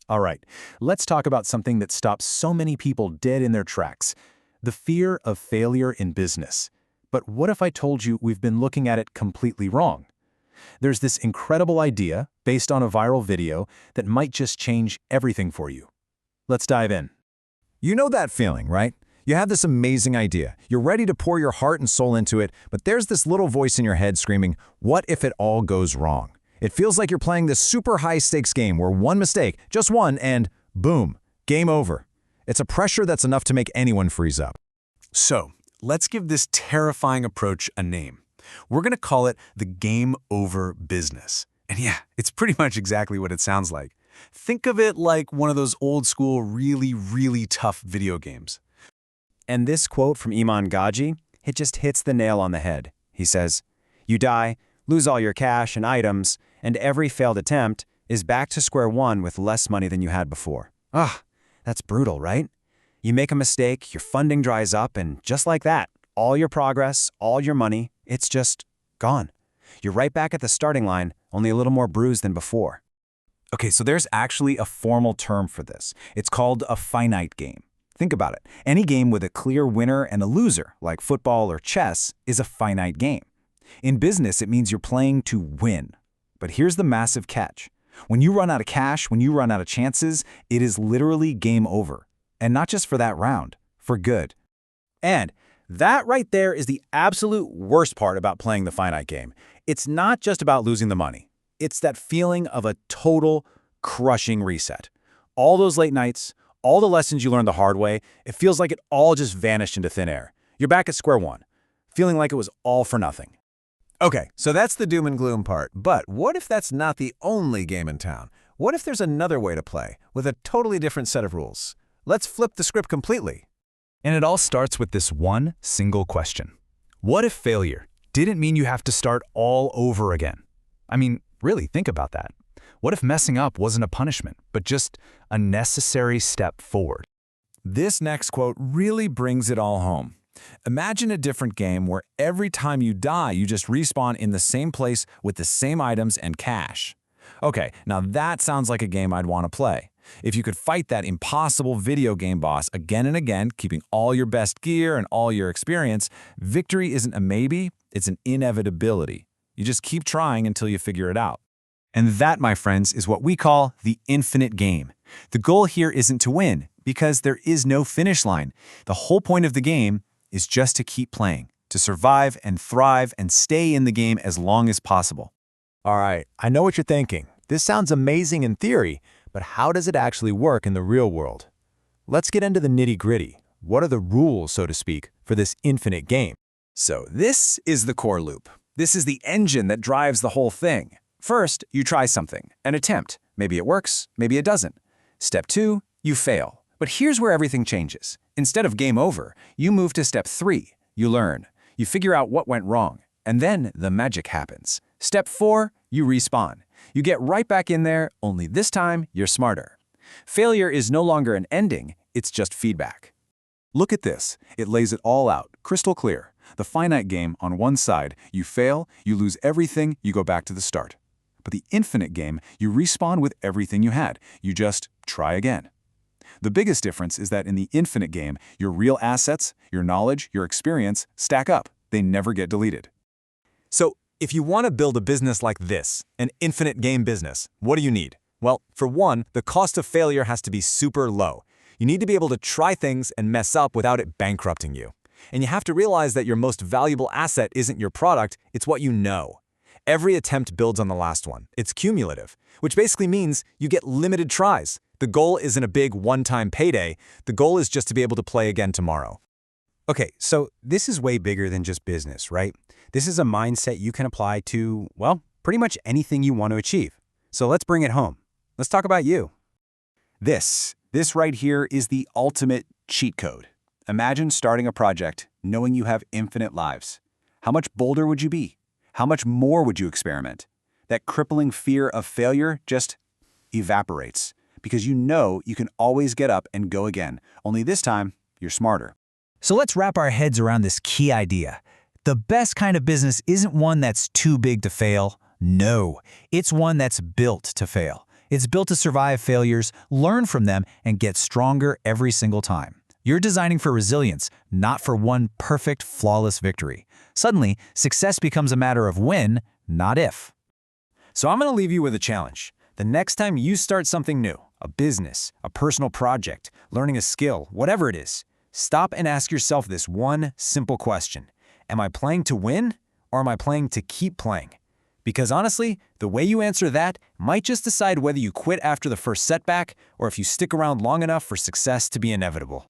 All right, let's talk about something that stops so many people dead in their tracks: the fear of failure in business. But what if I told you we've been looking at it completely wrong? There's this incredible idea, based on a viral video, that might just change everything for you. Let's dive in. You know that feeling, right? You have this amazing idea. You're ready to pour your heart and soul into it, but there's this little voice in your head screaming, what if it all goes wrong? It feels like you're playing this super high-stakes game where one mistake, just one, and boom, game over. It's a pressure that's enough to make anyone freeze up. So, let's give this terrifying approach a name. We're going to call it the game over business. And yeah, it's pretty much exactly what it sounds like. Think of it like one of those old school, really tough video games. And this quote from Iman Gaji, it just hits the nail on the head. He says, "You die, lose all your cash and items, and every failed attempt is back to square one with less money than you had before." Ah, that's brutal, right? You make a mistake, your funding dries up, and just like that, all your progress, all your money, it's just gone. You're right back at the starting line, only a little more bruised than before. Okay, so there's actually a formal term for this. It's called a finite game. Think about it. Any game with a clear winner and a loser, like football or chess, is a finite game. In business, it means you're playing to win. But here's the massive catch. When you run out of cash, when you run out of chances, it is literally game over. And not just for that round, for good. And that right there is the absolute worst part about playing the finite game. It's not just about losing the money. It's that feeling of a total, crushing reset. All those late nights, all the lessons you learned the hard way, it feels like it all just vanished into thin air. You're back at square one, feeling like it was all for nothing. Okay, so that's the doom and gloom part. But what if that's not the only game in town? What if there's another way to play, with a totally different set of rules? Let's flip the script completely. And it all starts with this one single question. What if failure didn't mean you have to start all over again? I mean, really, think about that. What if messing up wasn't a punishment, but just a necessary step forward? This next quote really brings it all home. Imagine a different game where every time you die, you just respawn in the same place with the same items and cash. Okay, now that sounds like a game I'd want to play. If you could fight that impossible video game boss again and again, keeping all your best gear and all your experience, victory isn't a maybe, it's an inevitability. You just keep trying until you figure it out. And that, my friends, is what we call the infinite game. The goal here isn't to win, because there is no finish line. The whole point of the game is just to keep playing, to survive and thrive and stay in the game as long as possible. All right, I know what you're thinking. This sounds amazing in theory, but how does it actually work in the real world? Let's get into the nitty-gritty. What are the rules, so to speak, for this infinite game? So this is the core loop. This is the engine that drives the whole thing. First, you try something, an attempt. Maybe it works, maybe it doesn't. Step 2, you fail. But here's where everything changes. Instead of game over, you move to step 3. You learn. You figure out what went wrong. And then the magic happens. Step 4, you respawn. You get right back in there, only this time you're smarter. Failure is no longer an ending, it's just feedback. Look at this. It lays it all out, crystal clear. The finite game on one side, you fail, you lose everything, you go back to the start. But the infinite game, you respawn with everything you had. You just try again. The biggest difference is that in the infinite game, your real assets, your knowledge, your experience stack up. They never get deleted. So, if you want to build a business like this, an infinite game business, what do you need? Well, for one, the cost of failure has to be super low. You need to be able to try things and mess up without it bankrupting you. And you have to realize that your most valuable asset isn't your product, it's what you know. Every attempt builds on the last one. It's cumulative, which basically means you get limited tries. The goal isn't a big one-time payday. The goal is just to be able to play again tomorrow. Okay, so this is way bigger than just business, right? This is a mindset you can apply to, well, pretty much anything you want to achieve. So let's bring it home. Let's talk about you. This right here is the ultimate cheat code. Imagine starting a project knowing you have infinite lives. How much bolder would you be? How much more would you experiment? That crippling fear of failure just evaporates because you know you can always get up and go again, only this time you're smarter. So let's wrap our heads around this key idea. The best kind of business isn't one that's too big to fail. No, it's one that's built to fail. It's built to survive failures, learn from them, and get stronger every single time. You're designing for resilience, not for one perfect, flawless victory. Suddenly, success becomes a matter of when, not if. So I'm going to leave you with a challenge. The next time you start something new, a business, a personal project, learning a skill, whatever it is, stop and ask yourself this one simple question. Am I playing to win, or am I playing to keep playing? Because honestly, the way you answer that might just decide whether you quit after the first setback or if you stick around long enough for success to be inevitable.